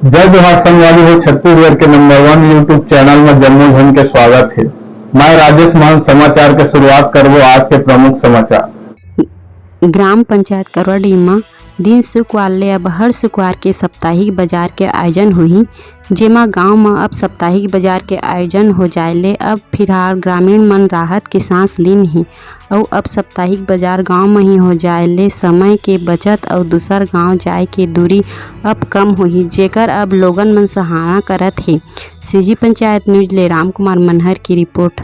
जय जोहार संगवारी हो। छत्तीसगढ़ के नंबर 1 यूट्यूब चैनल में जम्मू झन के स्वागत है। मैं राजेश मान समाचार के शुरुआत करबो आज के प्रमुख समाचार। ग्राम पंचायत करवाडीह में दिन शुक्रवार ले अब हर शुक्रवार के साप्ताहिक बाजार के आयोजन होही, जेमा गांव में अब साप्ताहिक बाजार के आयोजन हो जाए ले अब फिलहाल ग्रामीण मन राहत के सांस लीन ही और अब साप्ताहिक बाजार गांव में ही हो जाए ले समय के बचत और दूसर गांव जाए के दूरी अब कम होही, जेकर अब लोगन मन सराहना करत हे। सीजी पंचायत न्यूज ले राम कुमार मनहर की रिपोर्ट।